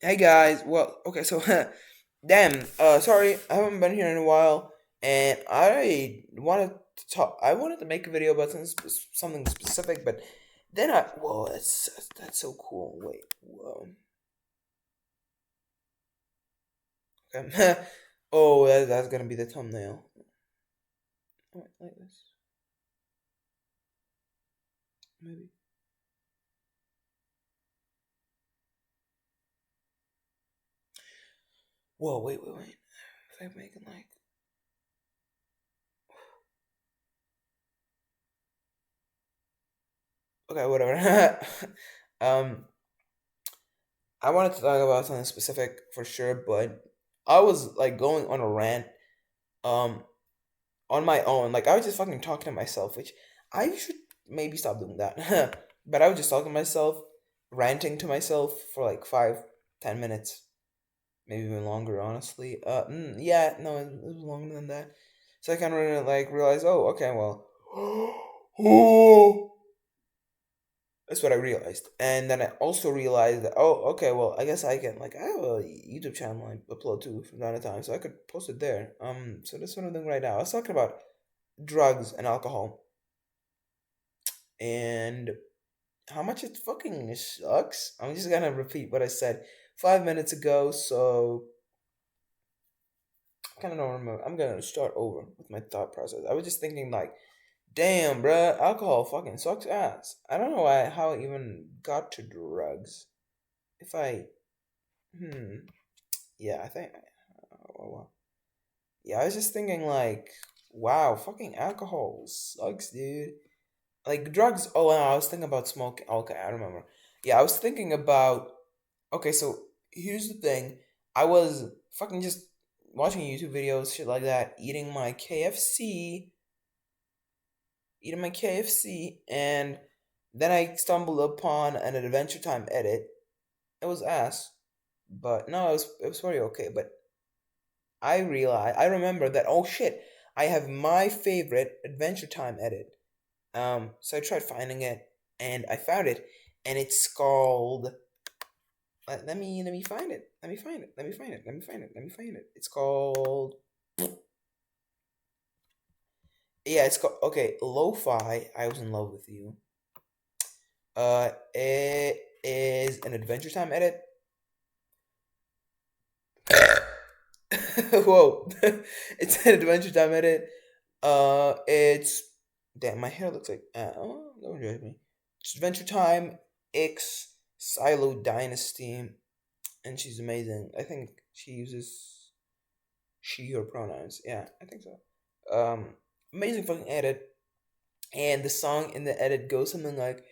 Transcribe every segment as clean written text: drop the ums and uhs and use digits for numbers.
Hey guys, well, okay, so damn, sorry, I haven't been here in a while, and I wanted to talk. I wanted to make a video about something specific, but then whoa, that's so cool. Wait, whoa, okay, oh, that's gonna be the thumbnail. Oh, wait, like this, maybe. Whoa, wait. If I make it like, okay, whatever. um, I wanted to talk about something specific for sure, but I was like going on a rant. Um, on my own. Like I was just fucking talking to myself, which I should maybe stop doing that. But I was just talking to myself, ranting to myself for like 5, 10 minutes, maybe even longer, honestly. Yeah, no, it was longer than that. So I kind of like realized, oh, okay, well, oh, that's what I realized, and then I also realized that, oh, okay, well, I guess I can like I have a YouTube channel I upload to from time to time, so I could post it there. So that's what I'm doing right now. I was talking about drugs and alcohol and how much it fucking sucks. I'm just gonna repeat what I said 5 minutes ago, so I kind of don't remember. I'm gonna start over with my thought process. I was just thinking like, damn, bruh, alcohol fucking sucks ass. I don't know how I even got to drugs. If I, hmm, yeah, I think, well, yeah, I was just thinking like, wow, fucking alcohol sucks, dude. Like drugs. Oh, no, I was thinking about smoking. Okay, I remember. Yeah, I was thinking about. Okay, so here's the thing. I was fucking just watching YouTube videos, shit like that, eating my KFC, and then I stumbled upon an Adventure Time edit. It was ass, but no, it was very okay. But I remember that. Oh shit, I have my favorite Adventure Time edit. So I tried finding it, and I found it, and it's called. Let me find it. Let me find it. Let me find it. Let me find it. Let me find it. It's called. Yeah, it's called. Okay, Lo-Fi. I was in love with you. It is an Adventure Time edit. Whoa, it's an Adventure Time edit. It's damn. My hair looks like. Oh, don't judge me. It's Adventure Time X Silo Dynasty, and she's amazing. I think she uses she her pronouns. Yeah, I think so. Amazing fucking edit, and the song in the edit goes something like,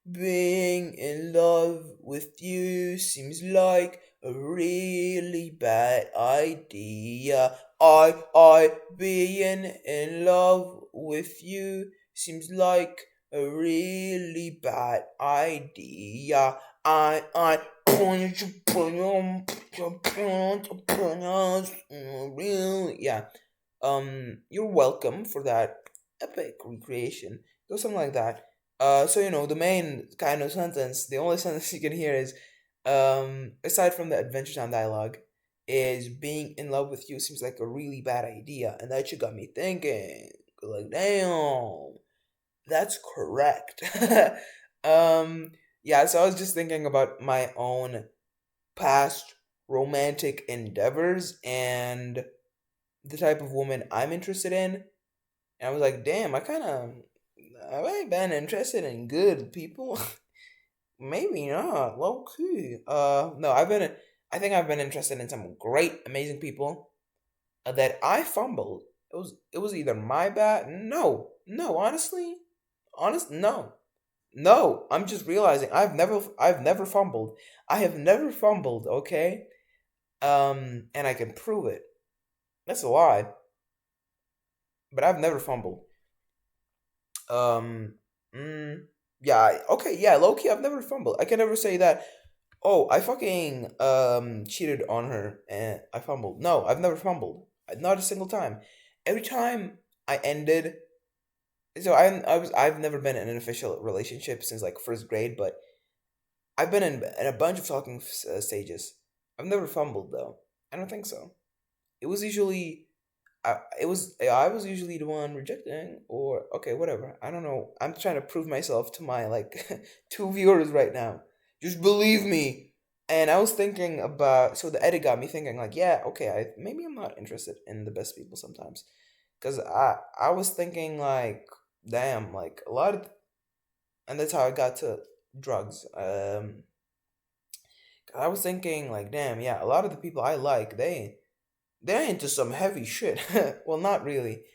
"Being in love with you seems like a really bad idea. Being in love with you seems like a really bad idea. I yeah. You're welcome for that epic recreation. Go something like that. So the main kind of sentence, the only sentence you can hear is, aside from the Adventure Time dialogue, is being in love with you seems like a really bad idea, and that shit got me thinking, like, damn, that's correct. um, yeah. So I was just thinking about my own past romantic endeavors and the type of woman I'm interested in. And I was like, damn, have I been interested in good people? Maybe not, low key. No, I think I've been interested in some great, amazing people that I fumbled. It was either my bad. No, no, no. I'm just realizing I've never fumbled. I have never fumbled. Okay, and I can prove it. That's a lie, but I've never fumbled. Um, mm, yeah, okay, yeah, low key, I've never fumbled. I can never say that. Oh, I fucking cheated on her and I fumbled. No, I've never fumbled. Not a single time. Every time I ended. So I've never been in an official relationship since like first grade, but I've been in a bunch of talking stages. I've never fumbled though. I don't think so. It was usually I was usually the one rejecting, or okay, whatever. I don't know. I'm trying to prove myself to my like two viewers right now. Just believe me. And I was thinking about, so the edit got me thinking like, yeah, okay, I maybe I'm not interested in the best people sometimes, because I was thinking like, damn, like a lot of, and that's how I got to drugs. 'Cause I was thinking like, damn, yeah, a lot of the people I like, they're into some heavy shit. Well, not really.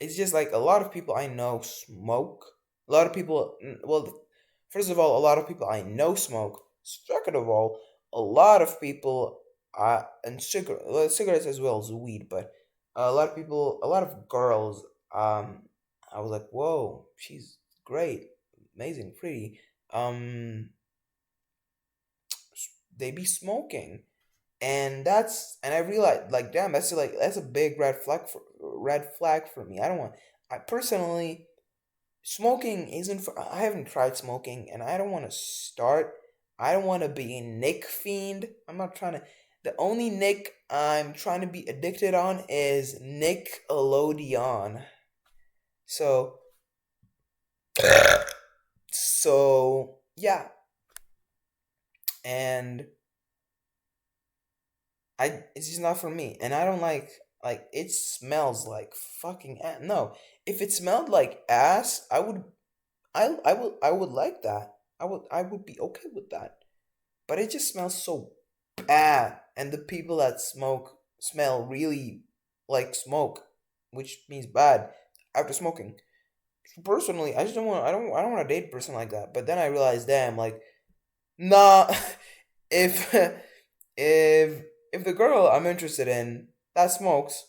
It's just like a lot of people I know smoke. A lot of people, well, first of all, a lot of people I know smoke. Second of all, a lot of people, and cigarettes as well as weed, but a lot of people, a lot of girls, I was like, whoa, she's great, amazing, pretty. Um, they be smoking, and I realized like damn, that's a big red flag for me. I don't want, I personally, smoking isn't for, I haven't tried smoking and I don't want to start. I don't want to be a Nick fiend. I'm not trying to, the only Nick I'm trying to be addicted on is Nickelodeon. So yeah, and it's just not for me, and I don't like it smells like fucking ass. No, if it smelled like ass, I would like that. I would be okay with that. But it just smells so bad, and the people that smoke smell really like smoke, which means bad after smoking. Personally, I just don't want. I don't want to date a person like that. But then I realized, damn, like nah. if if if the girl I'm interested in that smokes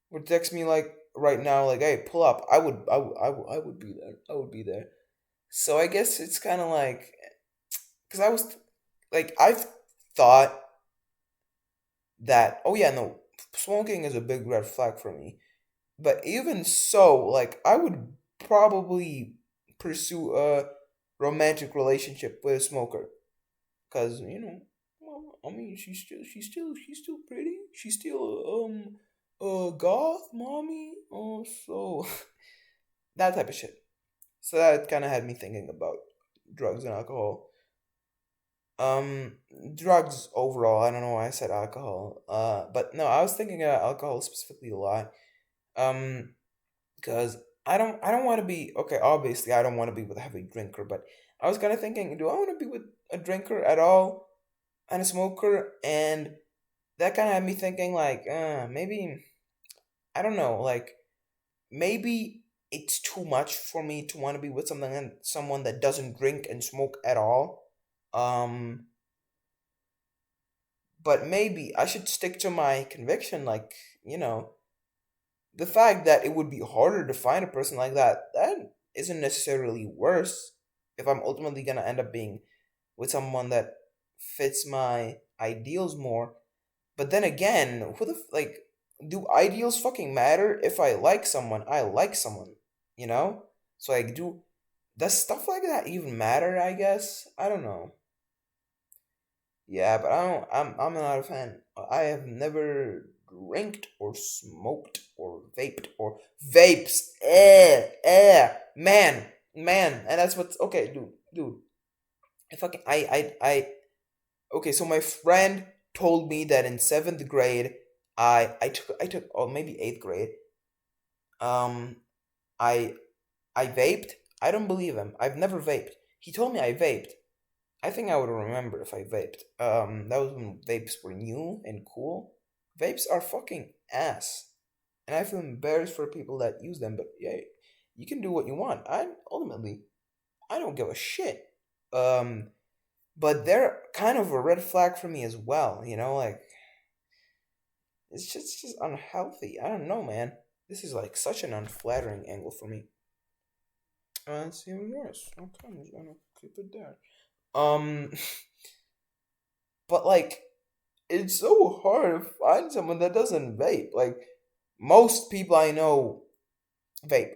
would text me like right now, like, "Hey, pull up," I would be there. I would be there. So I guess it's kind of like, because like I've thought that, oh yeah, no, smoking is a big red flag for me. But even so, like I would probably pursue a romantic relationship with a smoker, because well, I mean, she's still pretty. She's still goth mommy. So that type of shit. So that kind of had me thinking about drugs and alcohol. Um, drugs overall. I don't know why I said alcohol. But no, I was thinking about alcohol specifically a lot. Um, because I don't want to be, okay. Obviously, I don't want to be with a heavy drinker, but I was kind of thinking, do I want to be with a drinker at all and a smoker? And that kind of had me thinking, like, maybe I don't know, like maybe it's too much for me to want to be with something and someone that doesn't drink and smoke at all. Um, but maybe I should stick to my conviction, like, you know, the fact that it would be harder to find a person like that isn't necessarily worse if I'm ultimately gonna end up being with someone that fits my ideals more. But then again, like, do ideals fucking matter? If I like someone, I like someone, you know? So like, does stuff like that even matter, I guess? I don't know. Yeah, but I'm not a fan. I have never drinked or smoked or vaped or vapes. Man, and that's what's okay, dude. I fucking okay, so my friend told me that in seventh grade, I took, or maybe eighth grade, um, I I vaped. I don't believe him. I've never vaped. He told me I vaped. I think I would remember if I vaped. That was when vapes were new and cool. Vapes are fucking ass, and I feel embarrassed for people that use them. But yeah, you can do what you want. I don't give a shit. Um, but they're kind of a red flag for me as well. You know, like it's just unhealthy. I don't know, man. This is like such an unflattering angle for me. It's even worse. Okay, I'm just gonna keep it there. Um, but like it's so hard to find someone that doesn't vape. Like most people I know vape.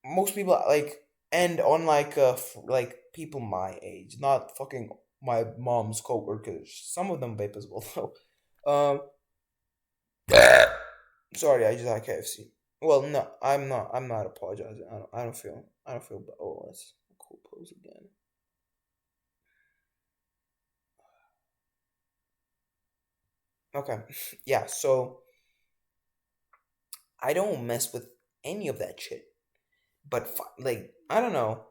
Most people like, and on like like people my age, not fucking my mom's coworkers. Some of them vape as well though. Um, sorry, I just had KFC. Well, no, I'm not. I'm not apologizing. I don't. I don't feel. I don't feel. Oh, that's a cool pose again. Okay, yeah. So I don't mess with any of that shit. But like, I don't know.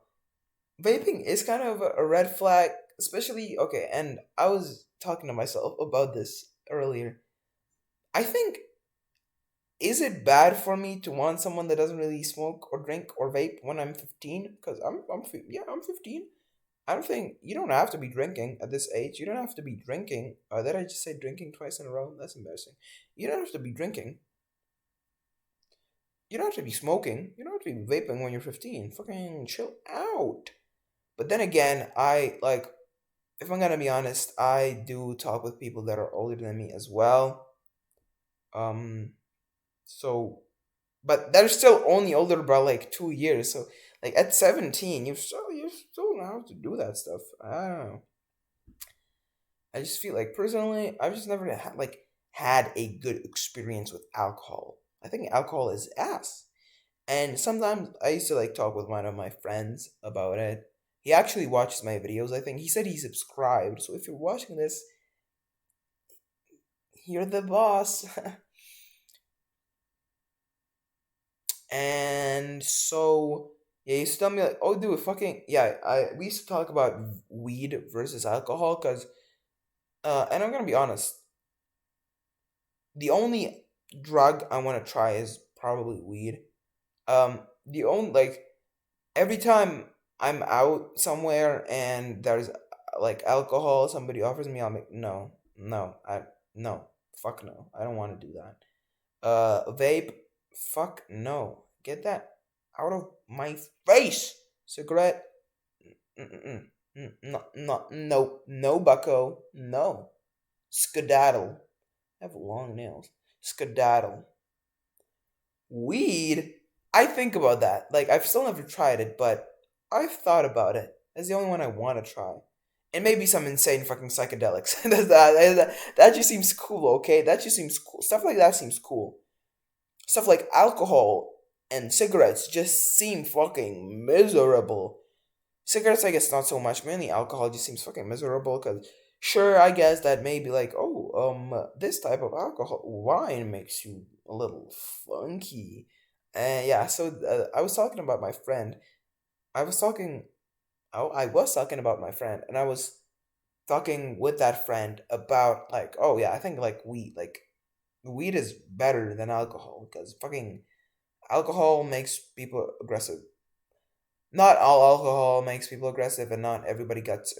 Vaping is kind of a red flag, especially okay. And I was talking to myself about this earlier. I think, is it bad for me to want someone that doesn't really smoke or drink or vape when I'm 15? Because yeah, I'm 15. I don't think you don't have to be drinking at this age. You don't have to be drinking. Did I just say drinking twice in a row? That's embarrassing. You don't have to be drinking. You don't have to be smoking. You don't have to be vaping when you're 15. Fucking chill out. But then again, I like, if I'm gonna be honest, I do talk with people that are older than me as well. Um, so, but they're still only older by like 2 years. So, like at 17, you still know how to do that stuff. I don't know. I just feel like personally, I've just never had a good experience with alcohol. I think alcohol is ass. And sometimes I used to like talk with one of my friends about it. He actually watches my videos. I think he said he subscribed. So if you're watching this, you're the boss. And so yeah, he used to tell me like, oh, dude, fucking yeah. I we used to talk about weed versus alcohol, because and I'm gonna be honest, the only drug I want to try is probably weed. The only like, every time I'm out somewhere and there's like alcohol, somebody offers me, I'm like, no, no, no, fuck no, I don't want to do that. Vape, fuck no, get that out of my face. Cigarette, mm-mm, no, no, no, no, bucko, no. Skedaddle. I have long nails. Skedaddle. Weed, I think about that. Like, I've still never tried it, but I've thought about it. That's the only one I want to try. And maybe some insane fucking psychedelics. That just seems cool, okay? That just seems cool. Stuff like that seems cool. Stuff like alcohol and cigarettes just seem fucking miserable. Cigarettes, I guess, not so much. Mainly alcohol just seems fucking miserable. Because, sure, I guess that may be like, oh, this type of alcohol, wine makes you a little funky. And yeah, so I was talking about my friend. I was talking, I was talking about my friend, and I was talking with that friend about, like, oh yeah, I think like weed is better than alcohol, because fucking alcohol makes people aggressive. Not all alcohol makes people aggressive, and not everybody gets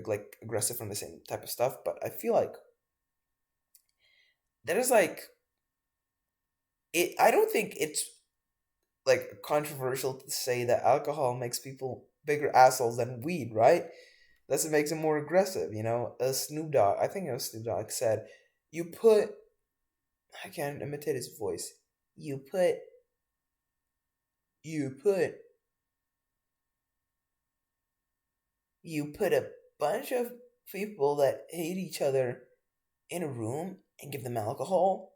like aggressive from the same type of stuff. But I feel like there's like, it. I don't think it's like controversial to say that alcohol makes people bigger assholes than weed, right? That's what makes them more aggressive. Snoop Dogg. I think it was Snoop Dogg said, "You put." I can't imitate his voice. You put. You put. You put a bunch of people that hate each other in a room and give them alcohol,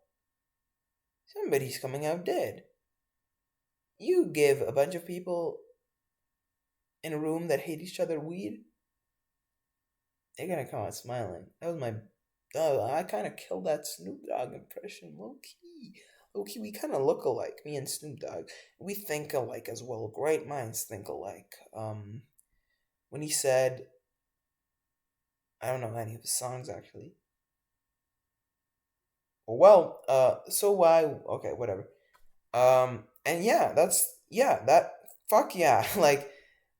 somebody's coming out dead. You give a bunch of people in a room that hate each other weed, they're gonna come out smiling. That was my. Oh, I kind of killed that Snoop Dogg impression, low key. Low key, we kind of look alike, me and Snoop Dogg. We think alike as well. Great minds think alike. When he said, I don't know any of his songs actually. Well, so why? Okay, whatever. And yeah, that, fuck yeah. Like,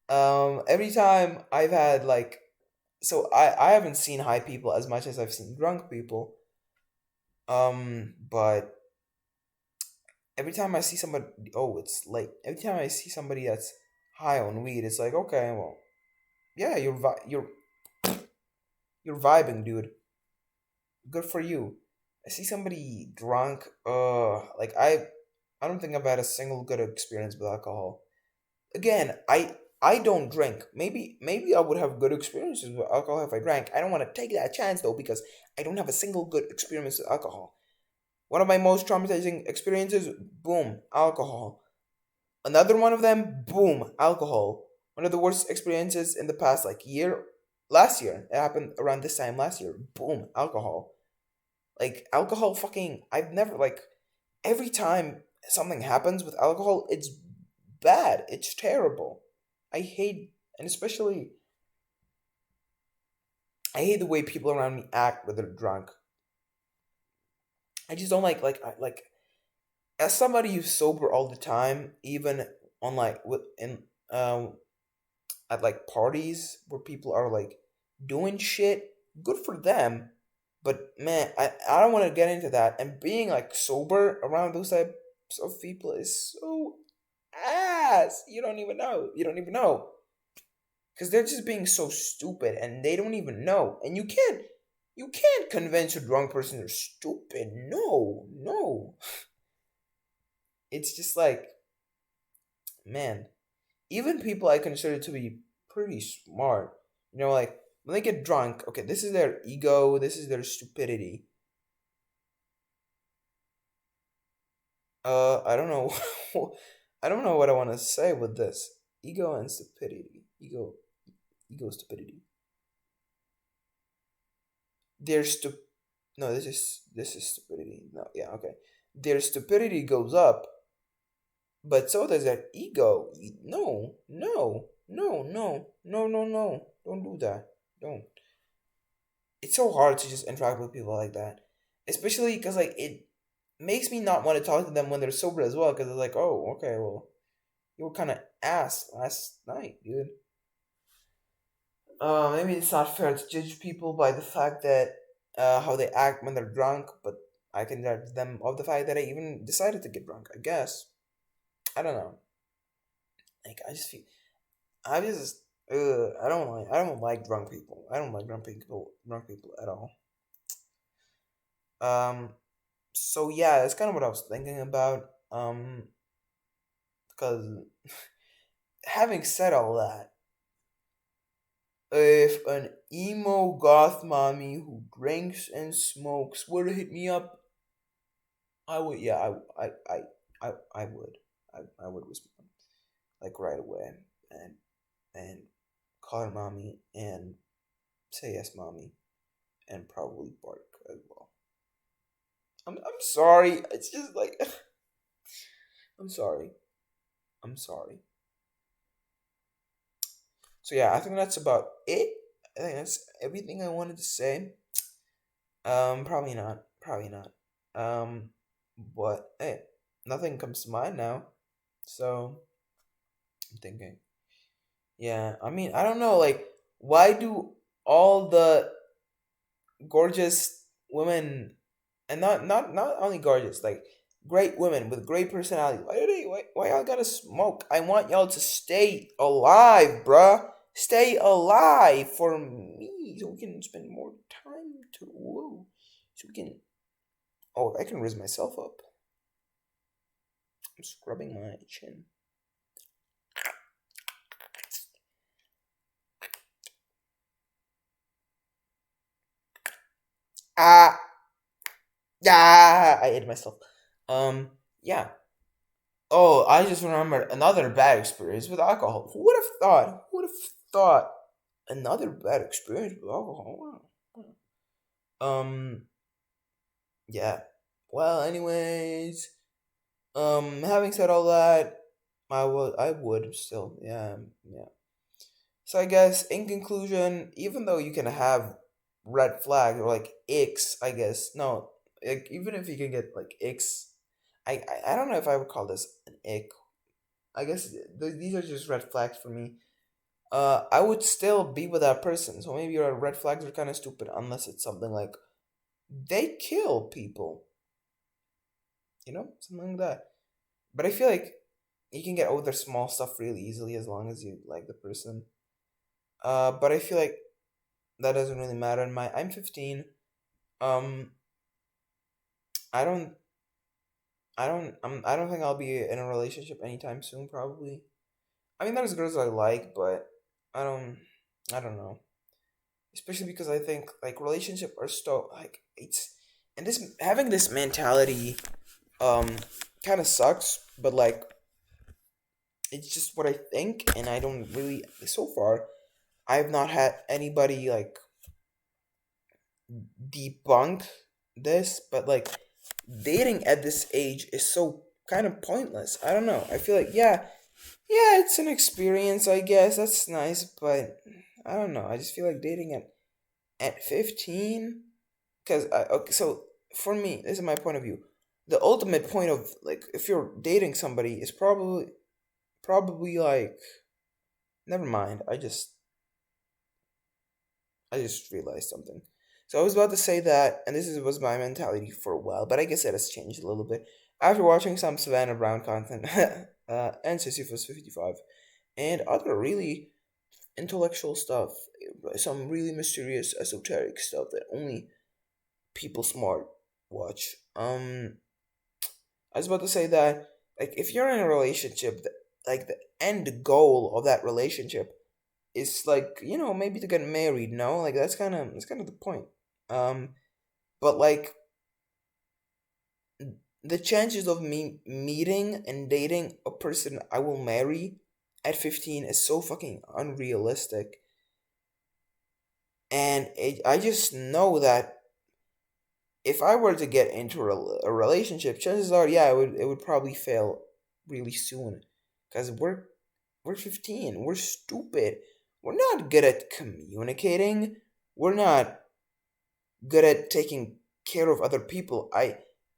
every time I've had like, so I haven't seen high people as much as I've seen drunk people. But every time I see somebody, oh, it's late. Every time I see somebody that's high on weed, it's like, okay, well, yeah, you're vibing, dude. Good for you. I see somebody drunk. Like I don't think I've had a single good experience with alcohol. Again, I don't drink. Maybe I would have good experiences with alcohol if I drank. I don't want to take that chance though because I don't have a single good experience with alcohol. One of my most traumatizing experiences, boom, alcohol. Another one of them, boom, alcohol. One of the worst experiences in the past like year, last year. It happened around this time last year. Boom, alcohol. Like alcohol fucking I've never like every time something happens with alcohol, it's bad. It's terrible. I hate and especially I hate the way people around me act when they're drunk. I just don't like as somebody who's sober all the time, even on like with in at like parties where people are like doing shit, good for them. But man, I don't want to get into that. And being like sober around those types of people is so ass. You don't even know. You don't even know. Because they're just being so stupid and they don't even know. And you can't convince a drunk person they're stupid. No, no. It's just like, man, even people I consider to be pretty smart, like when they get drunk, okay, this is their ego, this is their stupidity. I don't know. I don't know what I want to say with this. Ego and stupidity. Ego, stupidity. Their stu No, this is stupidity. No, yeah, okay. Their stupidity goes up, but so does their ego. No, no, no, no, no, no, no. Don't do that. Don't. It's so hard to just interact with people like that, especially because like it makes me not want to talk to them when they're sober as well. Because it's like, oh, okay, well, you were kind of ass last night, dude. Maybe it's not fair to judge people by the fact that how they act when they're drunk, but I can judge them of the fact that I even decided to get drunk. I guess I don't know. Like I just feel I just I don't like drunk people. I don't like drunk people at all. Um, so yeah, that's kind of what I was thinking about. Because having said all that, if an emo goth mommy who drinks and smokes were to hit me up, I would. Yeah, I would. I would respond like right away and call her mommy and say yes, mommy, and probably bark as well. I'm sorry. It's just like I'm sorry. I'm sorry. So yeah, I think that's about it. I think that's everything I wanted to say. Probably not. Probably not. Um, but hey, nothing comes to mind now. So I'm thinking. Yeah, I mean, I don't know. Like, why do all the gorgeous women, and not only gorgeous, like great women with great personality, why y'all gotta smoke? I want y'all to stay alive, bruh. Stay alive for me, so we can spend more time to whoa, so we can. Oh, I can raise myself up. I'm scrubbing my chin. Ah, yeah, I ate myself. Yeah. Oh, I just remembered another bad experience with alcohol. Who would have thought? Who would have thought another bad experience with alcohol? Wow. Yeah. Well, anyways, having said all that, I would still, yeah, yeah. So I guess in conclusion, even though you can have red flags or like icks, I guess no, like, even if you can get like icks, I don't know if I would call this an ick. I guess these are just red flags for me. I would still be with that person. So maybe your red flags are kind of stupid unless it's something like they kill people, something like that. But I feel like you can get over small stuff really easily as long as you like the person. But I feel like that doesn't really matter in my. I'm 15. Um, I don't. I don't think I'll be in a relationship anytime soon. Probably. I mean, there's girls I like, but I don't. I don't know. Especially because I think like relationship are so like it's and this having this mentality um kind of sucks, but like it's just what I think, and I don't really so far I've not had anybody like debunk this, but like dating at this age is so kind of pointless. I don't know. I feel like yeah, it's an experience, I guess. That's nice, but I don't know. I just feel like dating at 15 cuz okay, so for me, this is my point of view. The ultimate point of like if you're dating somebody is probably like never mind. I just realized something. So I was about to say that, and was my mentality for a while, but I guess it has changed a little bit after watching some Savannah Brown content and Sisyphus 55 and other really intellectual stuff, some really mysterious esoteric stuff that only people smart watch. I was about to say that like if you're in a relationship, like the end goal of that relationship is like maybe to get married. No, like that's kind of the point. Um, but like the chances of me meeting and dating a person I will marry at 15 is so fucking unrealistic, and I just know that if I were to get into a relationship, chances are, yeah, it would probably fail really soon, because we're 15, we're stupid, we're not good at communicating, we're not good at taking care of other people.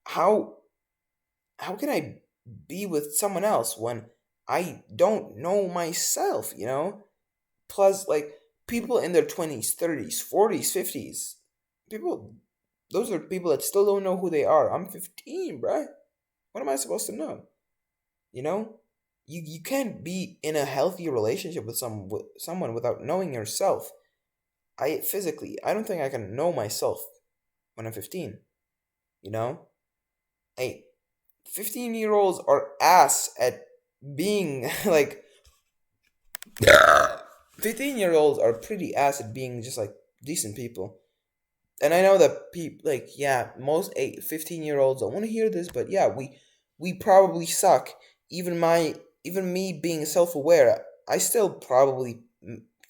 How how can I be with someone else when I don't know myself? Plus, like people in their 20s, 30s, 40s, 50s, people, those are people that still don't know who they are. I'm 15, bruh. What am I supposed to know? You know, you can't be in a healthy relationship with someone without knowing yourself. I don't think I can know myself when I'm 15. You know, hey, 15-year-olds are ass at being like 15-year-olds are pretty ass at being just like decent people. And I know that people like yeah, most 15-year-olds don't want to hear this, but yeah, we probably suck. Even me being self-aware, I still probably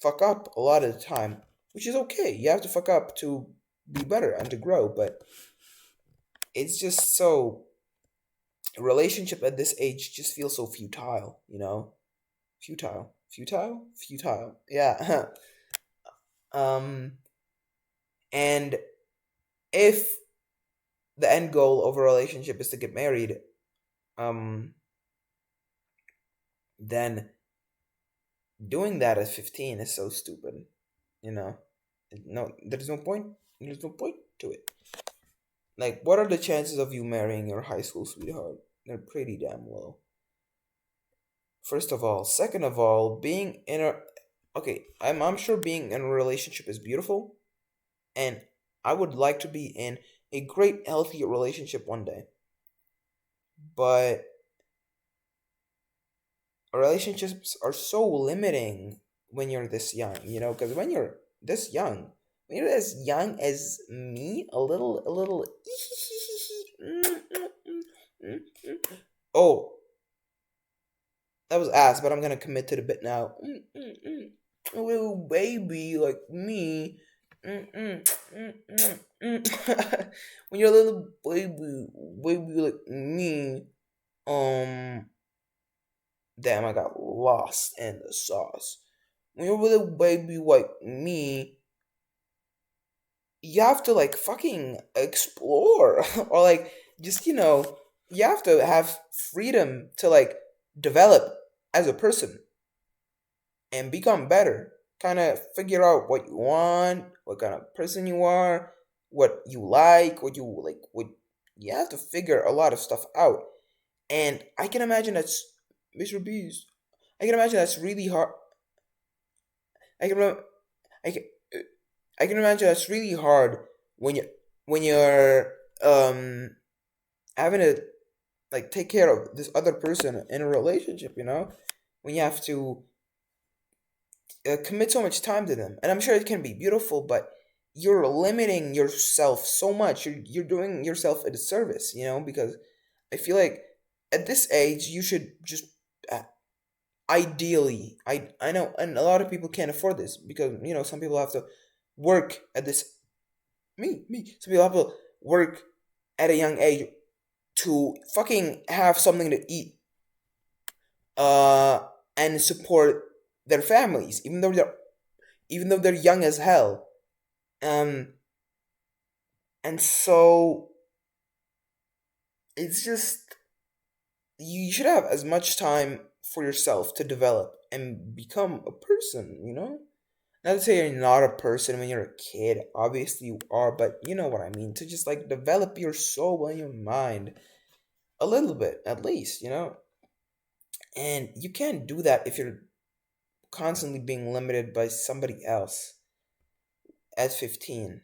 fuck up a lot of the time, which is okay. You have to fuck up to be better and to grow, but it's just so relationship at this age just feels so futile. Futile. Yeah. um, and if the end goal of a relationship is to get married, um, then doing that at 15 is so stupid. You know, no, there's no point. There's no point to it. Like, what are the chances of you marrying your high school sweetheart? They're pretty damn low. First of all, second of all, being in a okay, I'm sure being in a relationship is beautiful, and I would like to be in a great healthy relationship one day. But relationships are so limiting when you're this young, because when you're as young as me, a little oh, that was ass, but I'm gonna commit to the bit now. A little baby like me. When you're a little baby like me, um, damn, I got lost in the sauce. When you're a little baby like me, you have to like fucking explore, or like just you have to have freedom to like develop as a person and become better. Kind of figure out what you want, what kind of person you are, what you like, what you have to figure a lot of stuff out. And I can imagine that's Mr. Beast. I can imagine that's really hard. I can, rem- I can, I can imagine that's really hard when you're having to like take care of this other person in a relationship. when you have to commit so much time to them. And I'm sure it can be beautiful, but you're limiting yourself so much. You're doing yourself a disservice, because I feel like at this age you should just uh, ideally, I know, and a lot of people can't afford this because some people have to work at this. Me. Some people have to work at a young age to fucking have something to eat, uh, and support their families, even though they're young as hell. Um, and so it's just you should have as much time for yourself to develop and become a person. Not to say you're not a person when you're a kid, obviously you are, but you know what I mean. To just like develop your soul and your mind a little bit, at least. And you can't do that if you're constantly being limited by somebody else at 15.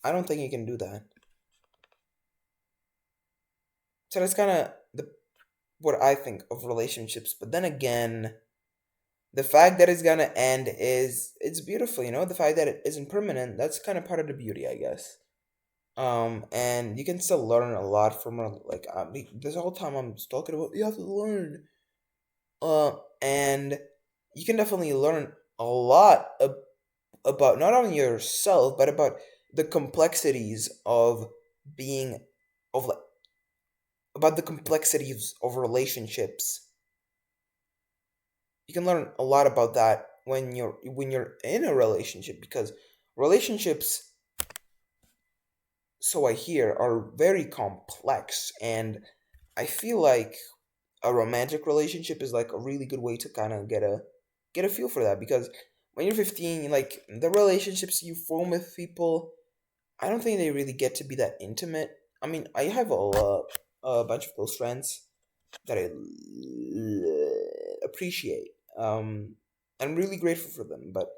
I don't think you can do that. So that's kind of the what I think of relationships. But then again, the fact that it's gonna end it's beautiful. The fact that it isn't permanent, that's kind of part of the beauty, I guess. And you can still learn a lot from her. Like this whole time I'm just talking about you have to learn. And you can definitely learn a lot about not only yourself but about the complexities of being of like about the complexities of relationships. You can learn a lot about that when you're in a relationship because relationships, so I hear, are very complex, and I feel like a romantic relationship is like a really good way to kind of get a feel for that because when you're 15, like the relationships you form with people, I don't think they really get to be that intimate. I mean, I have a bunch of close friends that I appreciate. I'm really grateful for them, but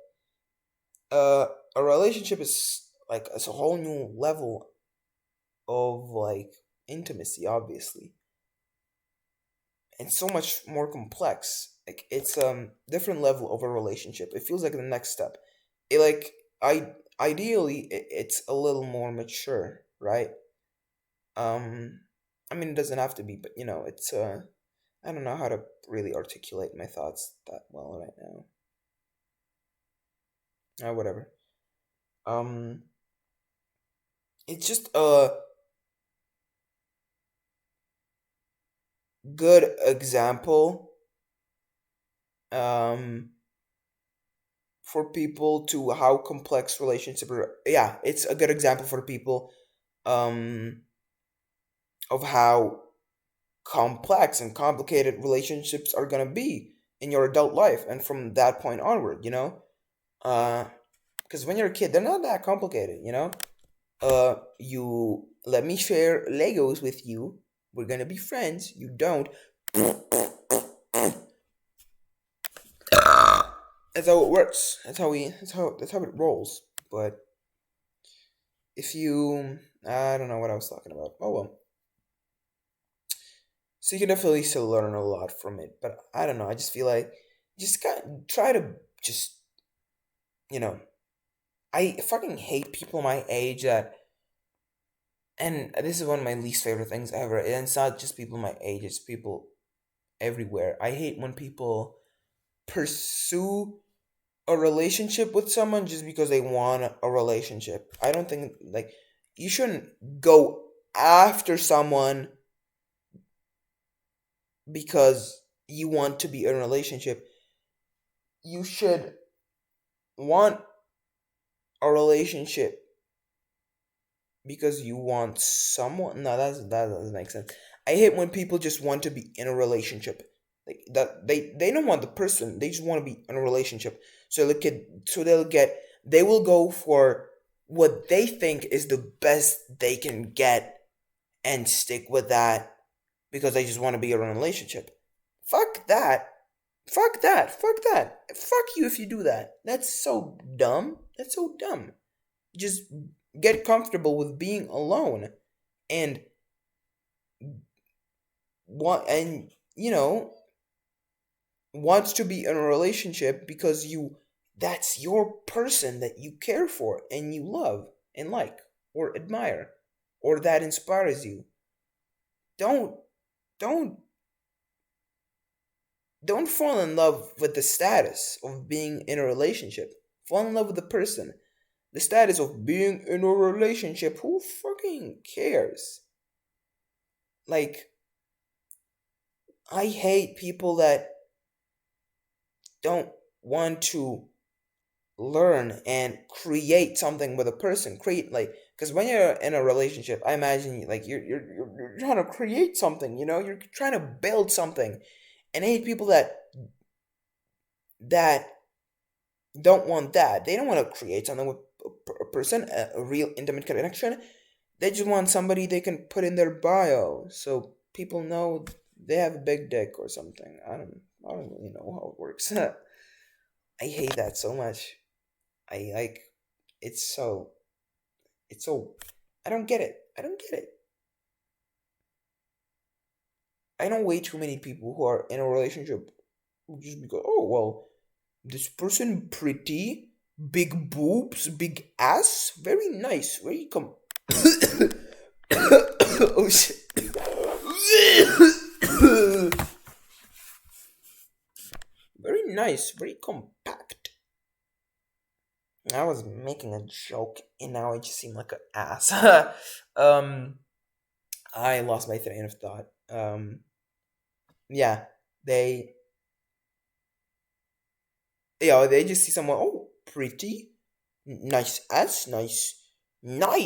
uh, a relationship is like it's a whole new level of like intimacy, obviously, and so much more complex. Like it's different level of a relationship. It feels like the next step. It like I ideally it's a little more mature, right? Um, I mean it doesn't have to be, but it's I don't know how to really articulate my thoughts that well right now. Whatever. Um, it's just a good example um for people to how complex relationships are. Yeah, it's a good example for people um of how complex and complicated relationships are gonna be in your adult life and from that point onward. uh because when you're a kid they're not that complicated. You let me share Legos with you, we're gonna be friends, you don't. That's how it works. That's how it rolls. But if you I don't know what I was talking about. Oh well. So you can definitely still learn a lot from it. But I don't know, I just feel like just got try to just you know I fucking hate people my age that, and this is one of my least favorite things ever. And it's not just people my age, it's people everywhere. I hate when people pursue a relationship with someone just because they want a relationship. I don't think like you shouldn't go after someone because you want to be in a relationship. You should want a relationship because you want someone. No, that doesn't make sense. I hate when people just want to be in a relationship. Like that they don't want the person. They just want to be in a relationship. They will go for what they think is the best they can get and stick with that because they just want to be in a relationship. Fuck that. Fuck that. Fuck that. Fuck you if you do that. That's so dumb. That's so dumb. Just get comfortable with being alone and want and wants to be in a relationship because you that's your person that you care for and you love and like or admire or that inspires you. Don't don't don't fall in love with the status of being in a relationship. Fall in love with the person. The status of being in a relationship, who fucking cares? Like, I hate people that don't want to learn and create something with a person. Create, like, because when you're in a relationship, I imagine like you're trying to create something. You're trying to build something. And I hate people that don't want that. They don't want to create something with a person, a real intimate connection. They just want somebody they can put in their bio so people know they have a big dick or something. I don't really know how it works. I hate that so much. I like it's so I don't get it. I don't get it. I know way too many people who are in a relationship who just because, oh well, this person pretty, big boobs, big ass, very nice, very oh shit. Very nice, very compact. I was making a joke and now I just seem like an ass. um I lost my train of thought. Yeah, they they just see someone, oh, pretty, nice ass, nice, very,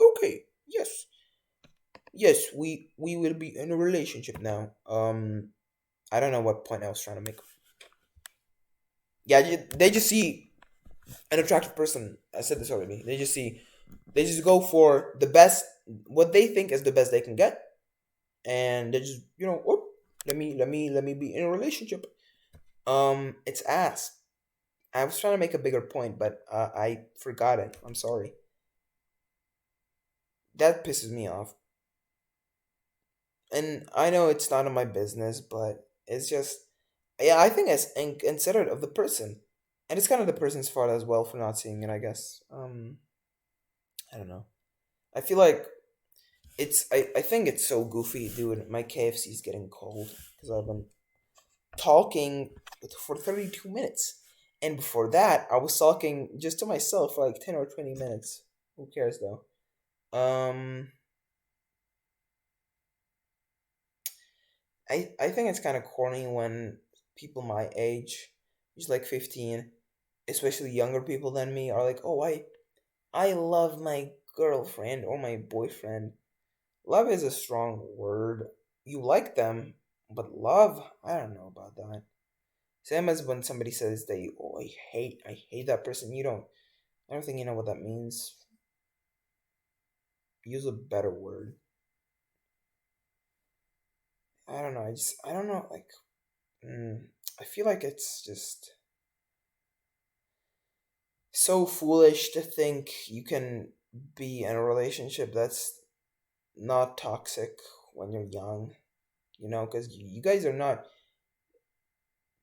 okay, yes, yes, we will be in a relationship now. I don't know what point I was trying to make. Yeah, they just see an attractive person. I said this already. They just go for the best, what they think is the best they can get, and they just, oh, let me be in a relationship. It's ass. I was trying to make a bigger point, but I forgot it. I'm sorry. That pisses me off. And I know it's none of my business, but it's just, yeah, I think it's considerate of the person, and it's kind of the person's fault as well for not seeing it. I guess. I don't know. I feel like I think it's so goofy, dude. My KFC is getting cold because I've been talking for 32 minutes. And before that, I was talking just to myself for like 10 or 20 minutes. Who cares though? Um I think it's kind of corny when people my age, who's like 15, especially younger people than me, are like, "Oh, I love my girlfriend or my boyfriend." Love is a strong word. You like them, but love, I don't know about that. Same as when somebody says they, oh, I hate that person. I don't think you know what that means. Use a better word. I don't know. I don't know. Like, mm, I feel like it's just so foolish to think you can be in a relationship that's not toxic when you're young. Because you guys are not.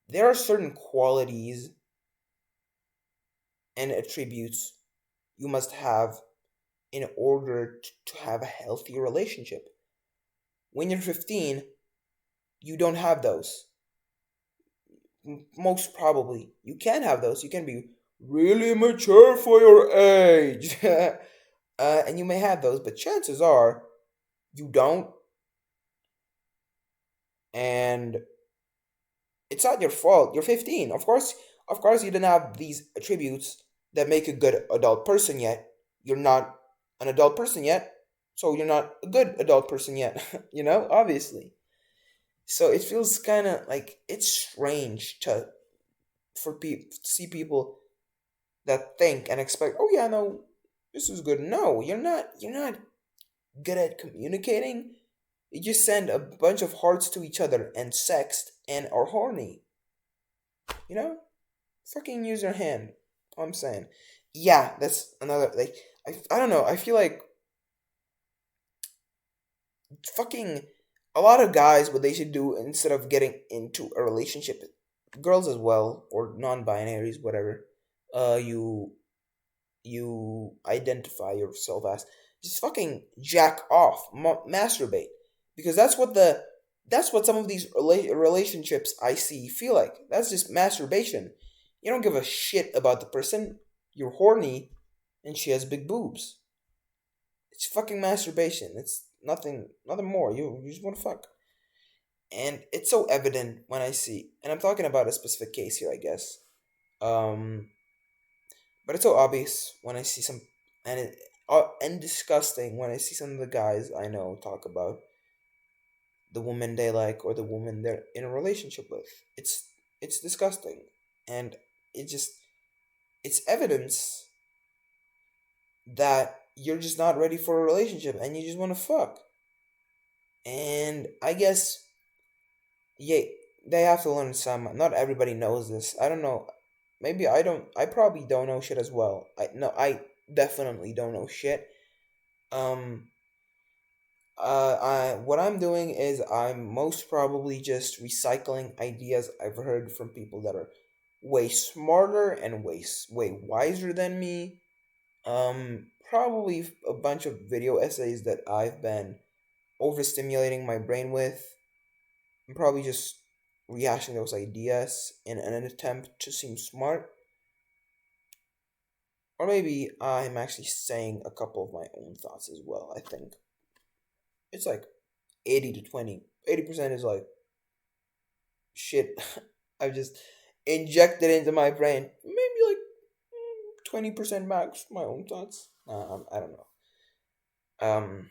There are certain qualities and attributes you must have in order to have a healthy relationship. When you're 15, you don't have those. Most probably, you can have those. You can be really mature for your age. And you may have those, but chances are you don't. And it's not your fault. You're 15. Of course, you didn't have these attributes that make a good adult person yet. You're not an adult person yet, so you're not a good adult person yet. Obviously. So it feels kind of like it's strange for people to see people that think and expect. Oh yeah, no, this is good. No, you're not. You're not good at communicating. You just send a bunch of hearts to each other and sext and are horny. You know, fucking use your hand. I'm saying, yeah, that's another like. I don't know. I feel like fucking A lot of guys, what they should do instead of getting into a relationship, girls as well, or non-binaries, whatever, you identify yourself as, just fucking jack off, masturbate, because that's what some of these relationships I see feel like. That's just masturbation. You don't give a shit about the person. You're horny, and she has big boobs. It's fucking masturbation. It's nothing more. You just want to fuck, and it's so evident when I see. And I'm talking about a specific case here, I guess. Um, But it's so obvious when I see some, and disgusting when I see some of the guys I know talk about the woman they like or the woman they're in a relationship with. It's disgusting, and it just it's evidence that you're just not ready for a relationship and you just want to fuck. And I guess, yeah, they have to learn some. Not everybody knows this. I don't know. Maybe I don't. I probably don't know shit as well. I definitely don't know shit. Um, what I'm doing is I'm most probably just recycling ideas I've heard from people that are way smarter and way wiser than me. Probably a bunch of video essays that I've been overstimulating my brain with. I'm probably just rehashing those ideas in an attempt to seem smart. Or maybe I'm actually saying a couple of my own thoughts as well. I think it's like 80 to 20. 80% is like shit I've just injected into my brain. Maybe like 20% max my own thoughts. I don't know. Um,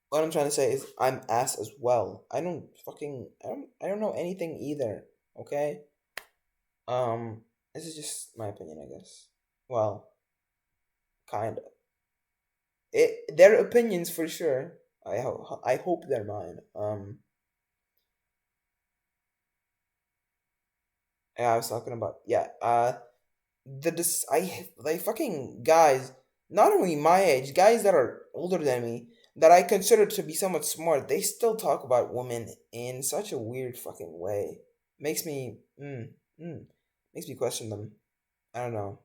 what I'm trying to say is I'm ass as well. I don't know anything either. Okay. This is just my opinion, I guess. Well, kind of. Their opinions for sure. I hope they're mine. Yeah, I was talking about, yeah. They fucking guys, not only my age, guys that are older than me, that I consider to be somewhat smart, they still talk about women in such a weird fucking way. Makes me mm, makes me question them. I don't know.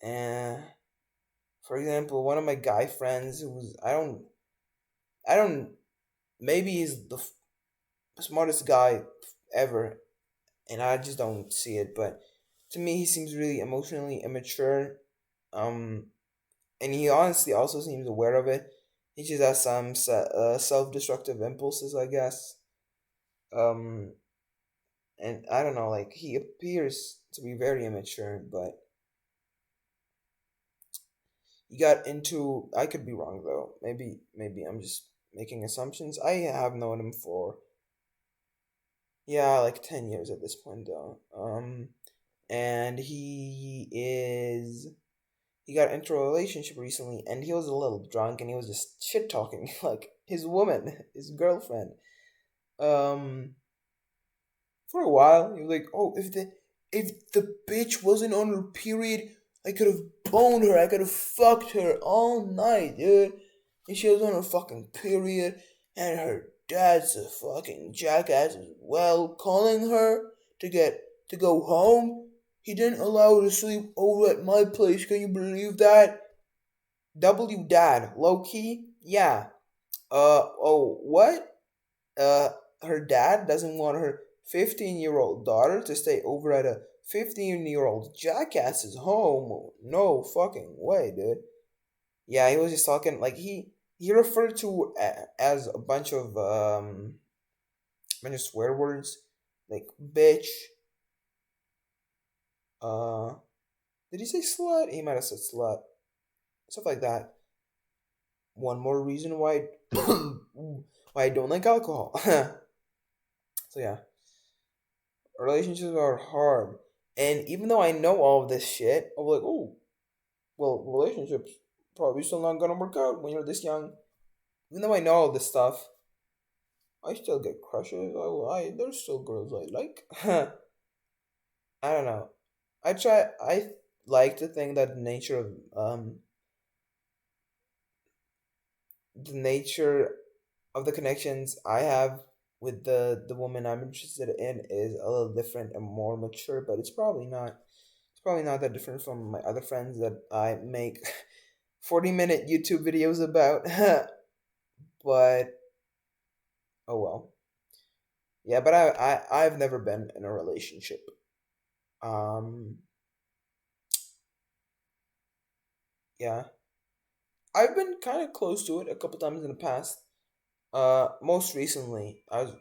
And for example, one of my guy friends who's I don't maybe he's the smartest guy ever, and I just don't see it. But to me, he seems really emotionally immature. Um, and he honestly also seems aware of it. He just has some self-destructive impulses, I guess. Um, and I don't know, like he appears to be very immature, but he got into. I could be wrong though. Maybe I'm just making assumptions. I have known him for, yeah, like 10 years at this point though. And he got into a relationship recently, and he was a little drunk, and he was just shit talking like his woman, his girlfriend. Um, for a while, he was like, "Oh, if the bitch wasn't on her period, I could have boned her. I could have fucked her all night, dude. And she was on her fucking period, and her dad's a fucking jackass as well, calling her to go home. He didn't allow her to sleep over at my place. Can you believe that? W dad, low key, yeah. Oh, what? Uh, her dad doesn't want her 15-year-old daughter to stay over at a 15-year-old jackass's home. No fucking way, dude. Yeah, he was just talking like he referred to as a bunch of swear words like bitch. Uh, did he say slut? He might have said slut, stuff like that. One more reason why why I don't like alcohol. So yeah, relationships are hard, and even though I know all of this shit, I'm like, oh, well, relationships probably still not gonna work out when you're this young. Even though I know all this stuff, I still get crushes. There's still girls I like. I don't know. I like to think that the nature of the nature of the connections I have with the woman I'm interested in is a little different and more mature, but it's probably not that different from my other friends that I make 40-minute YouTube videos about. But oh well. Yeah, but I've never been in a relationship. Um yeah. I've been kind of close to it a couple times in the past. Most recently, I was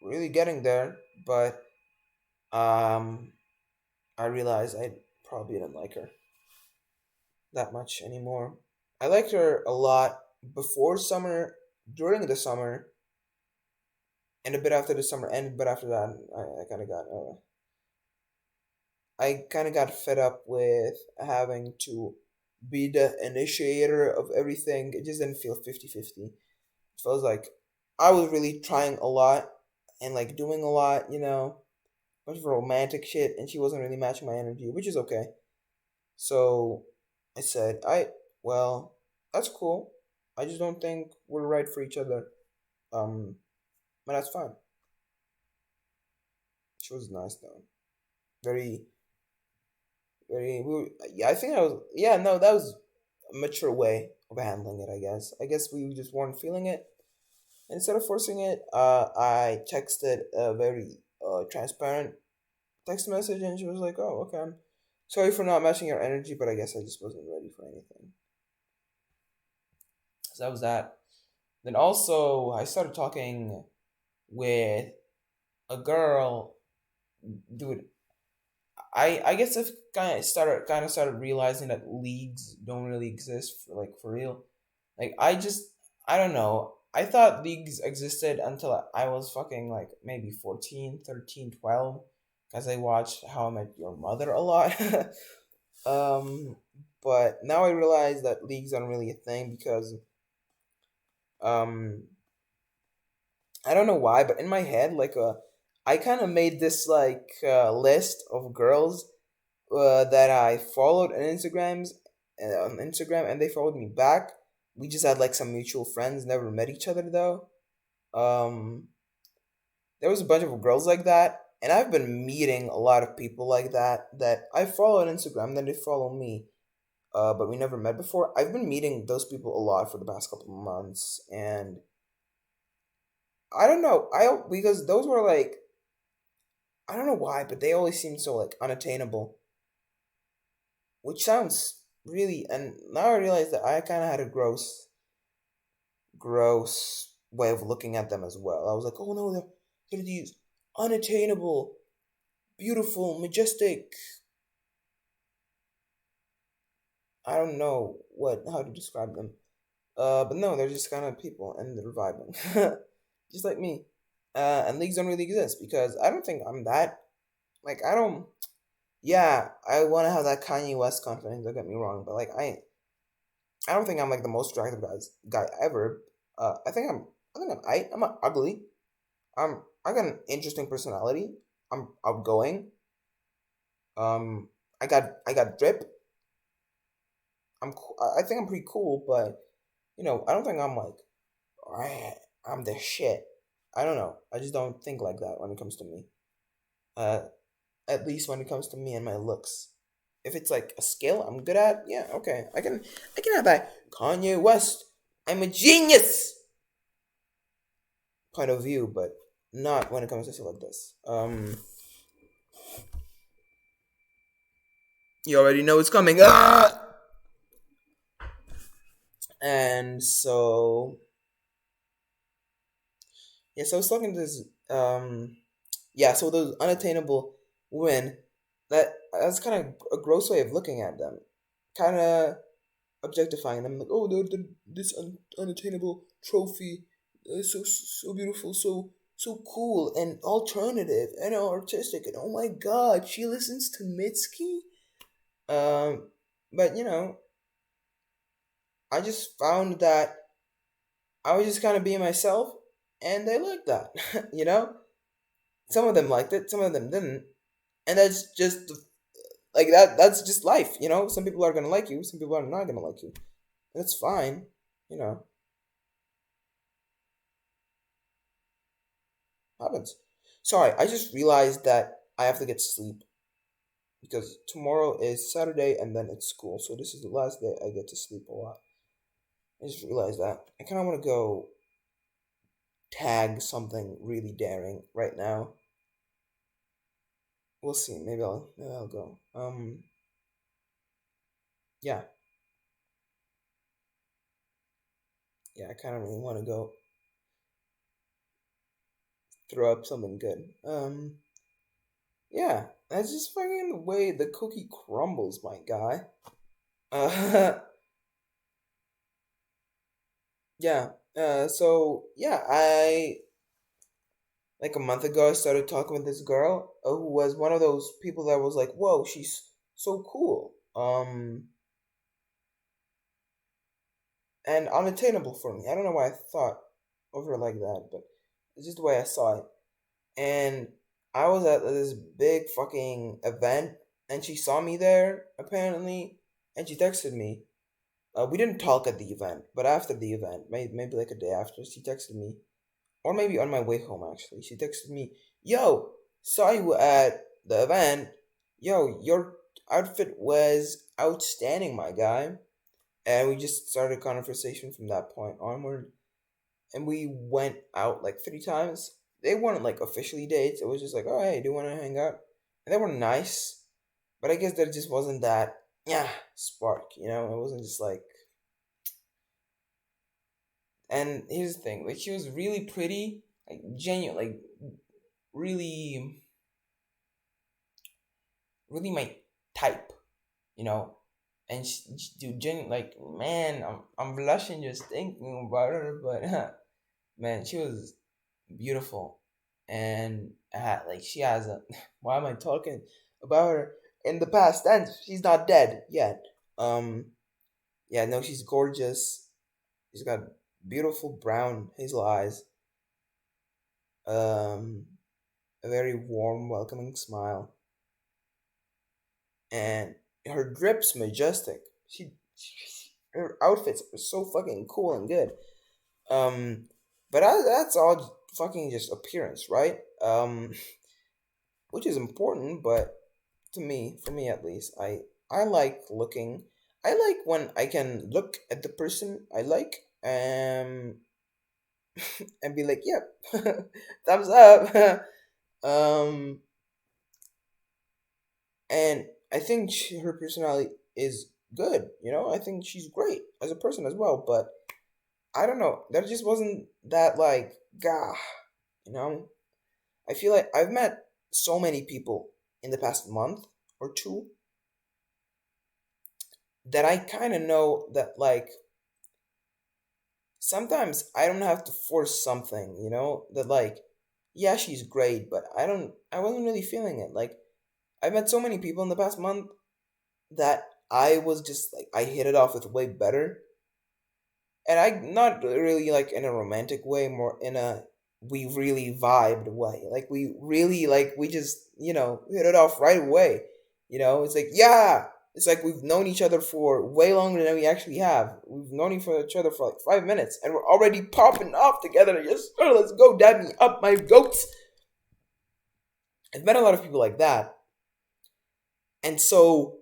really getting there, but um I realized I probably didn't like her that much anymore. I liked her a lot before summer, during the summer, and a bit after the summer ended. But after that, I kind of got fed up with having to be the initiator of everything. It just didn't feel 50-50. It feels like I was really trying a lot and like doing a lot, bunch of romantic shit, and she wasn't really matching my energy, which is okay. So I said, well, that's cool. I just don't think we're right for each other. Um, but that's fine. She was nice though. Very, very. Yeah, I think I was. Yeah, no, that was a mature way of handling it. I guess. I guess we just weren't feeling it. Instead of forcing it, I texted a very transparent text message, and she was like, "Oh, okay. I'm sorry for not matching your energy, but I guess I just wasn't ready for anything." So that was that. Then also, I started talking with a girl. Dude, I guess I've kind of started realizing that leagues don't really exist for real. Like I don't know. I thought leagues existed until I was fucking like maybe 14, 13, 12, because I watched How I Met Your Mother a lot. um but now I realize that leagues aren't really a thing because um I don't know why, but in my head, I kind of made this list of girls that I followed on Instagram, and they followed me back. We just had like some mutual friends, never met each other though. Um, there was a bunch of girls like that, and I've been meeting a lot of people like that I follow on Instagram, then they follow me. But we never met before. I've been meeting those people a lot for the past couple of months, and I don't know. I because those were like I don't know why, but they always seem so like unattainable, which sounds really. And now I realize that I kind of had a gross way of looking at them as well. I was like, oh no, they're these unattainable, beautiful, majestic. I don't know what how to describe them. But no, they're just kind of people, and they're vibing, just like me. And leagues don't really exist because I don't think I'm that. Like I don't. Yeah, I want to have that Kanye West confidence. Don't get me wrong, but like I don't think I'm like the most attractive guy ever. I think I'm not ugly. I got an interesting personality. I'm outgoing. I got drip. I think I'm pretty cool, but I don't think I'm like, alright, I'm the shit. I don't know. I just don't think like that when it comes to me. Uh, at least when it comes to me and my looks. If it's like a skill I'm good at, yeah, okay, I can have that Kanye West. I'm a genius point of view, but not when it comes to stuff like this. You already know it's coming. Ah! And so yeah, so I was talking to this yeah, so those unattainable women, that's kind of a gross way of looking at them, kind of objectifying them, like, oh, they're this unattainable trophy, so beautiful, so cool and alternative and artistic, and oh my god, she listens to Mitski. But I just found that I was just kind of being myself, and they liked that. you know, some of them liked it, some of them didn't, and that's just like that. That's just life. Some people are gonna like you, some people are not gonna like you. That's fine. You know. Happens. Sorry, I just realized that I have to get sleep because tomorrow is Saturday and then it's school. So this is the last day I get to sleep a lot. I just realized that. I kind of want to go tag something really daring right now. We'll see. Maybe I'll go. Yeah, yeah. I kind of really want to go throw up something good. Yeah. That's just fucking the way the cookie crumbles, my guy. Uh, yeah. So yeah, I like a month ago I started talking with this girl who was one of those people that was like, "Whoa, she's so cool." And unattainable for me. I don't know why I thought of her like that, but it's just the way I saw it. And I was at this big fucking event, and she saw me there apparently, and she texted me. We didn't talk at the event, but after the event, maybe like a day after, she texted me, or maybe on my way home actually. She texted me, "Yo, saw you at the event. Yo, your outfit was outstanding, my guy." And we just started a conversation from that point onward. And we went out like 3 times. They weren't like officially dates. It was just like, oh hey, do you want to hang out? And they were nice, but I guess there just wasn't that yeah spark. It wasn't just like. And here's the thing, like she was really pretty, like genuine, like really, really my type, you know. And dude, like man, I'm blushing just thinking about her, but man, she was beautiful, and like she has a. Why am I talking about her in the past tense? She's not dead yet. Um, yeah, no, she's gorgeous. She's got beautiful brown hazel eyes. Um, a very warm, welcoming smile, and her drip's majestic. Her outfits are so fucking cool and good. Um, but that's all fucking just appearance, right? Which is important, but for me at least, I like looking. I like when I can look at the person I like, and be like, "Yep, thumbs up." um, and I think her personality is good. I think she's great as a person as well. But I don't know. There just wasn't that like, gah. You know, I feel like I've met so many people in the past month or two that I kind of know that like sometimes I don't have to force something, that like yeah, she's great, but I wasn't really feeling it. Like I've met so many people in the past month that I was just like I hit it off with way better. And I not really like in a romantic way, more in a we really vibed way. Like we really like we just, hit it off right away. It's like yeah, it's like we've known each other for way longer than we actually have. We've known each other for like 5 minutes, and we're already popping off together. Just let's go, dab me up, my goats. I've met a lot of people like that, and so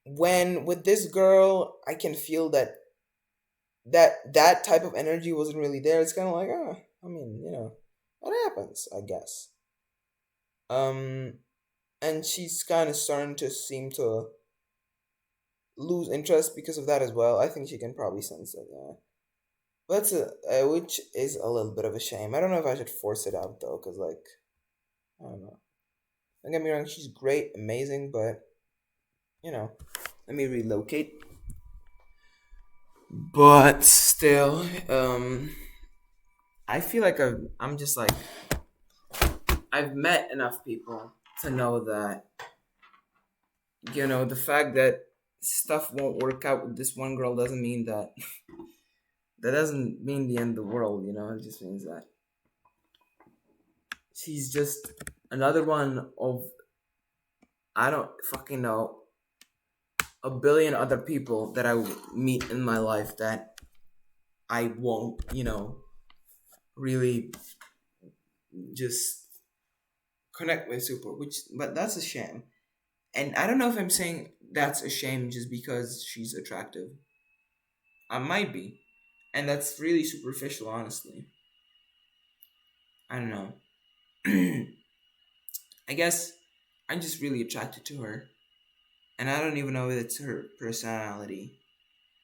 when with this girl, I can feel that type of energy wasn't really there. It's kind of like, I mean, what happens, I guess. Um, and she's kind of starting to seem to lose interest because of that as well. I think she can probably sense it. Yeah, but which is a little bit of a shame. I don't know if I should force it out though, cause like I don't know. Don't get me wrong, she's great, amazing, but let me relocate. But still, I feel like I'm just like I've met enough people to know that the fact that stuff won't work out with this one girl doesn't mean that doesn't mean the end of the world. It just means that she's just another one of I don't fucking know a billion other people that I will meet in my life that I won't really just connect with Super, which but that's a shame. And I don't know if I'm saying that's a shame just because she's attractive. I might be, and that's really superficial, honestly. I don't know. I guess I'm just really attracted to her, and I don't even know if it's her personality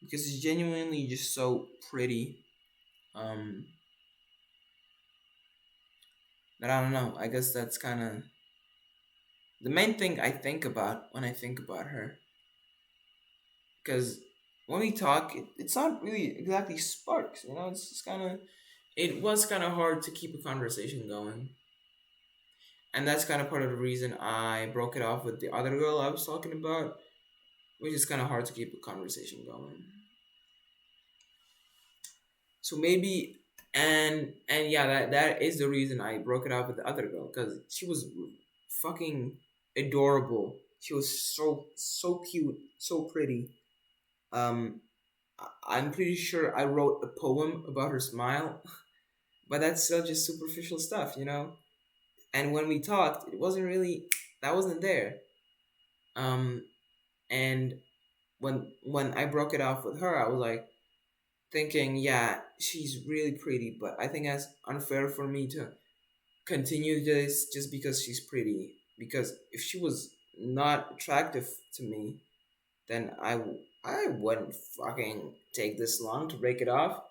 because it's genuinely just so pretty. Um, but I don't know. I guess that's kind of the main thing I think about when I think about her. Because when we talk, it's not really exactly sparks. It's just kind of. It was kind of hard to keep a conversation going, and that's kind of part of the reason I broke it off with the other girl I was talking about, which is kind of hard to keep a conversation going. So maybe, and yeah, that is the reason I broke it off with the other girl because she was fucking adorable. She was so cute, so pretty. Um, I'm pretty sure I wrote a poem about her smile, but that's still just superficial stuff. And when we talked, it wasn't really that wasn't there. Um, and when I broke it off with her, I was like thinking, yeah, she's really pretty, but I think that's unfair for me to continue this just because she's pretty. Because if she was not attractive to me, then I wouldn't fucking take this long to break it off.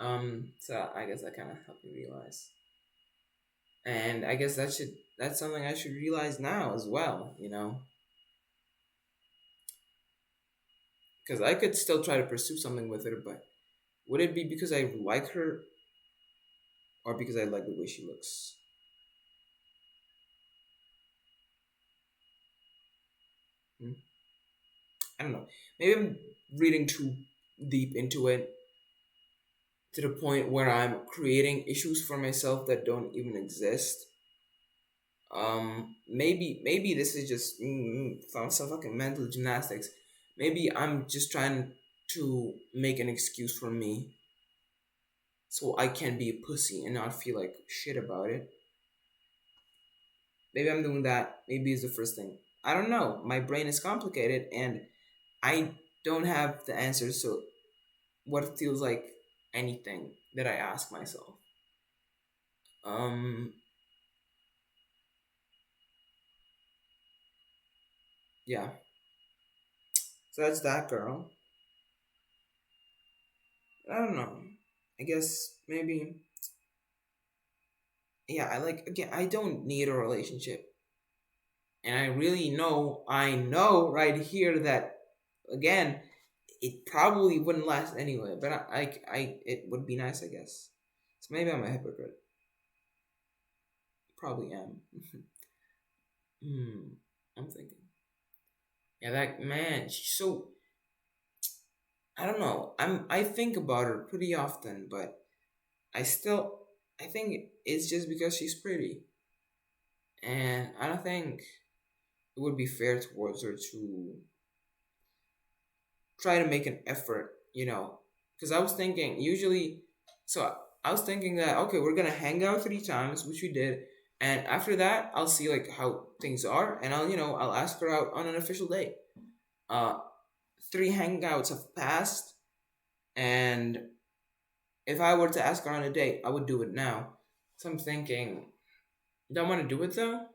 So I guess that kind of helped me realize, and I guess that's something I should realize now as well. Because I could still try to pursue something with her, but would it be because I like her or because I like the way she looks? Hmm? I don't know. Maybe I'm reading too deep into it to the point where I'm creating issues for myself that don't even exist. Maybe this is just some fucking mental gymnastics. Maybe I'm just trying to make an excuse for me so I can be a pussy and not feel like shit about it. Maybe I'm doing that. Maybe it's the first thing. I don't know. My brain is complicated and I don't have the answers to what feels like anything that I ask myself. Um, yeah. So that's that girl. I don't know. I guess maybe, yeah, again, I don't need a relationship. And I know right here that, again, it probably wouldn't last anyway, but it would be nice, I guess. So maybe I'm a hypocrite. Probably am. Hmm. I'm thinking. Yeah, that man, she's so. I don't know. I think about her pretty often, but I still. I think it's just because she's pretty, and I don't think it would be fair towards her to try to make an effort. Because I was thinking usually, so I was thinking that okay, we're gonna hang out 3 times, which we did, and after that, I'll see like how things are, and I'll ask her out on an official date. Uh, 3 hangouts have passed, and if I were to ask her on a date, I would do it now. So I'm thinking, do I want to do it though?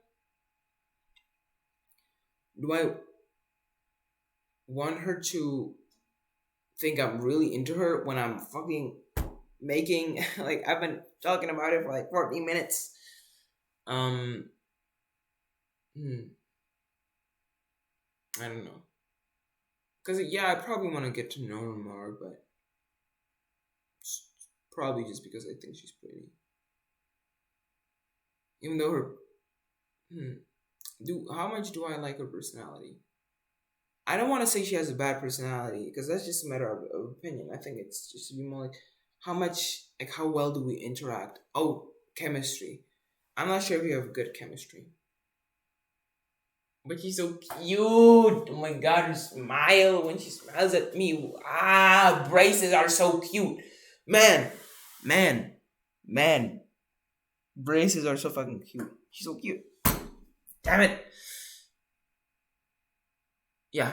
Do I want her to think I'm really into her when I'm fucking making like I've been talking about it for like 14 minutes? Um, hmm, I don't know. Cause yeah, I probably want to get to know her more, but probably just because I think she's pretty. Even though her, hmm, do how much do I like her personality? I don't want to say she has a bad personality because that's just a matter of opinion. I think it's just to be more like how much, like how well do we interact? Oh, chemistry. I'm not sure if you have good chemistry, but she's so cute. Oh my god, her smile when she smiles at me. Braces are so cute. Man, man, man. Braces are so fucking cute. She's so cute. Damn it. Yeah,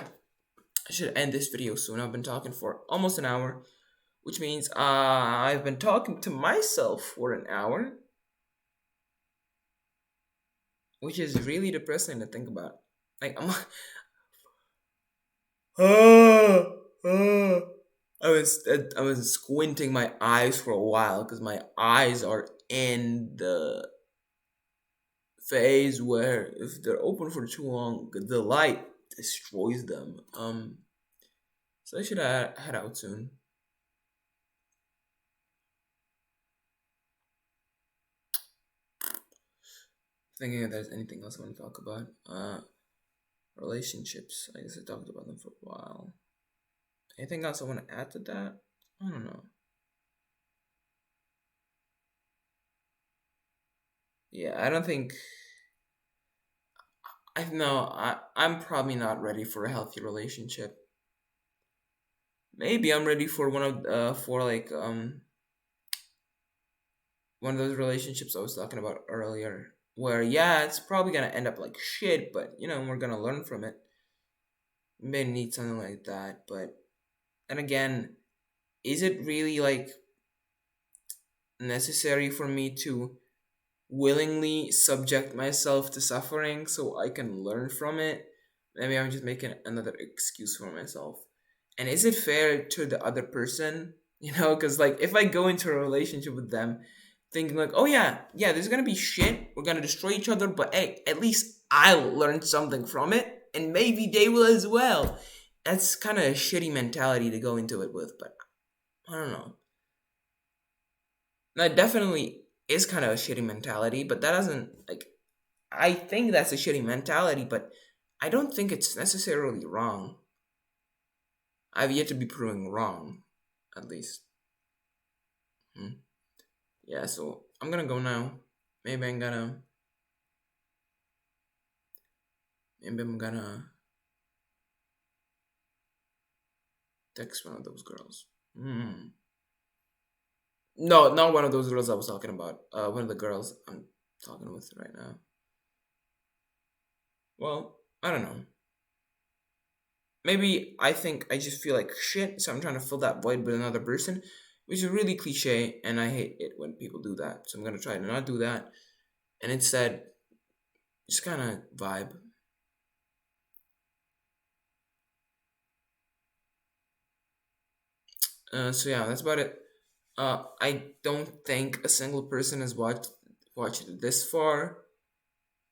I should end this video soon. I've been talking for almost an hour, which means I've been talking to myself for an hour, which is really depressing to think about. Like I'm, ah, ah. I was squinting my eyes for a while because my eyes are in the phase where if they're open for too long, the light destroys them. So I should head out soon. Thinking if there's anything else I want to talk about. Relationships. I guess I talked about them for a while. Anything else I want to add to that? I don't know. Yeah, I don't think I know I'm probably not ready for a healthy relationship. Maybe I'm ready for one of those relationships I was talking about earlier, where yeah, it's probably gonna end up like shit, but we're gonna learn from it. May need something like that, but and again, is it really like necessary for me to willingly subject myself to suffering so I can learn from it? Maybe I'm just making another excuse for myself. And is it fair to the other person? Because like if I go into a relationship with them thinking like, oh yeah, yeah, there's gonna be shit, we're gonna destroy each other, but hey, at least I'll learn something from it, and maybe they will as well. That's kind of a shitty mentality to go into it with, but I don't know. That definitely is kind of a shitty mentality, but that doesn't like. I think that's a shitty mentality, but I don't think it's necessarily wrong. I've yet to be proven wrong, at least. Hmm. Yeah, so I'm gonna go now. Maybe I'm gonna. Maybe I'm gonna text one of those girls. Hmm. No, not one of those girls I was talking about. One of the girls I'm talking with right now. Well, I don't know. Maybe I think I just feel like shit, so I'm trying to fill that void with another person, which is really cliche, and I hate it when people do that. So I'm gonna try to not do that, and instead just kind of vibe. So yeah, that's about it. I don't think a single person has watched it this far.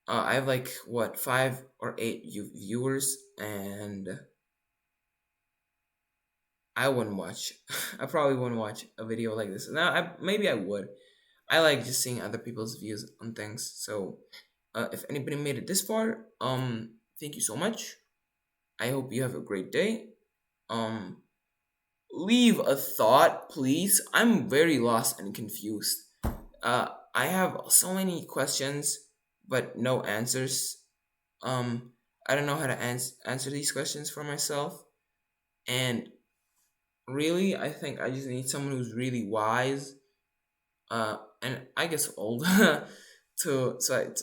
I have like what 5 or 8 viewers, and I wouldn't watch. I probably wouldn't watch a video like this. Now, maybe I would. I like just seeing other people's views on things. So, if anybody made it this far, thank you so much. I hope you have a great day. Um, leave a thought, please. I'm very lost and confused. I have so many questions, but no answers. Um, I don't know how to answer these questions for myself, and really, I think I just need someone who's really wise, and I guess old, so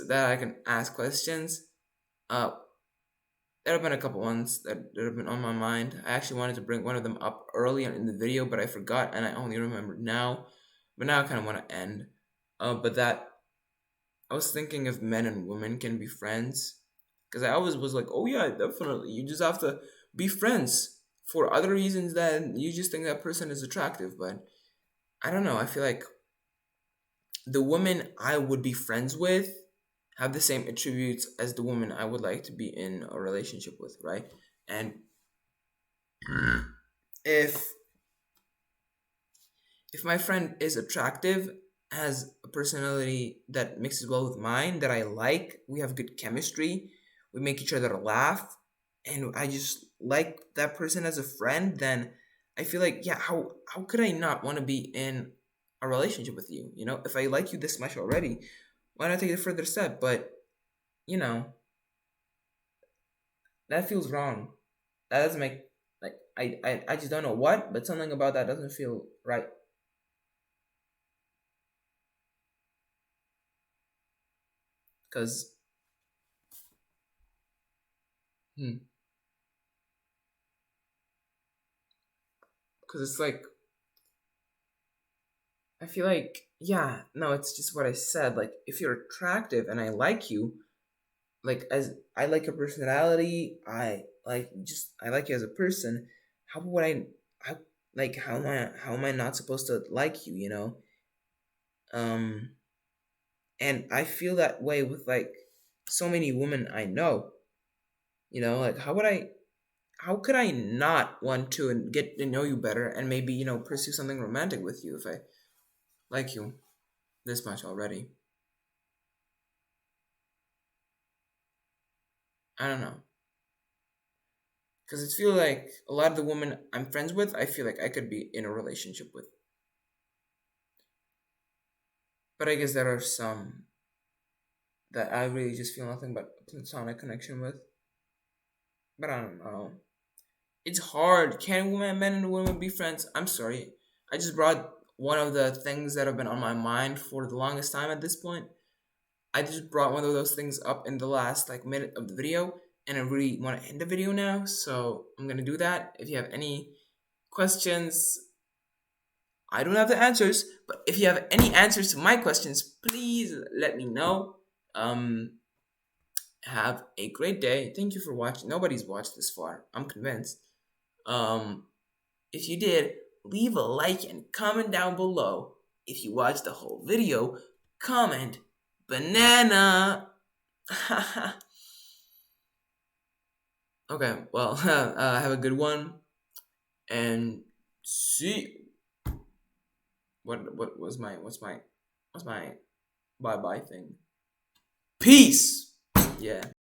that I can ask questions. Uh, there have been a couple ones that have been on my mind. I actually wanted to bring one of them up earlier in the video, but I forgot, and I only remembered now. But now I kind of want to end. But that I was thinking if men and women can be friends, because I always was like, oh yeah, definitely. You just have to be friends for other reasons than you just think that person is attractive. But I don't know. I feel like the women I would be friends with have the same attributes as the woman I would like to be in a relationship with, right? And if my friend is attractive, has a personality that mixes well with mine, that I like, we have good chemistry, we make each other laugh, and I just like that person as a friend, then I feel like, yeah, how could I not want to be in a relationship with you? If I like you this much already, why not take a further step? But you know, that feels wrong. That doesn't make like I just don't know what, but something about that doesn't feel right. Because hmm, it's like I feel like, yeah, no, it's just what I said. Like, if you're attractive and I like you, like, as I like your personality, I like you as a person. How would how, like, how am I not supposed to like you, you know? Um, and I feel that way with, like, so many women I know, you know? Like, how could I not want to and get to know you better and maybe, pursue something romantic with you if I like you this much already? I don't know. Because it feel like a lot of the women I'm friends with, I feel like I could be in a relationship with. But I guess there are some that I really just feel nothing but a platonic connection with. But I don't know. It's hard. Can women, men and women be friends? I'm sorry. I just brought one of the things that have been on my mind for the longest time at this point. I just brought one of those things up in the last like minute of the video, and I really want to end the video now. So I'm gonna do that. If you have any questions, I don't have the answers, but if you have any answers to my questions, please let me know. Um, have a great day. Thank you for watching. Nobody's watched this far. I'm convinced. Um, if you did, leave a like and comment down below. If you watched the whole video, comment banana. Okay, well, have a good one and see what was my what's my bye bye thing. Peace. Yeah.